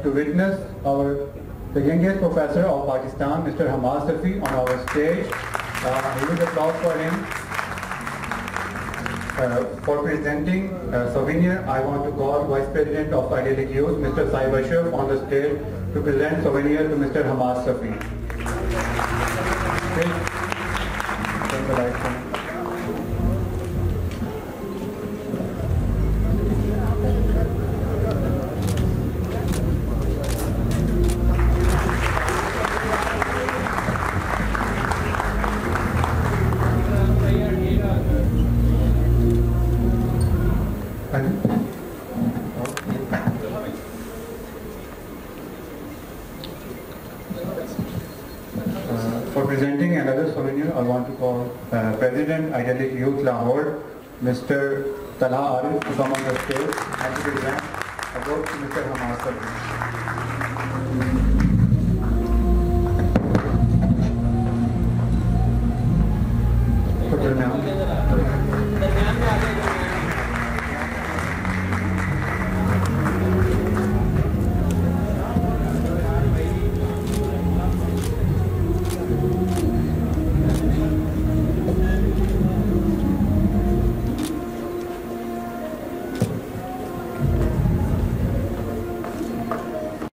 to witness the youngest professor of Pakistan, Mr. Hammad Safi, on our stage. Huge applause for him. For presenting souvenir, I want to call Vice President of Idyllic Youth, Mr. Saib Ashraf, on the stage to present souvenir to Mr. Hammad Safi. For presenting another souvenir, I want to call President Idyllic Youth Lahore, Mr. Talha Arif, to come on the stage and to present a book to Mr. Hammad Safi.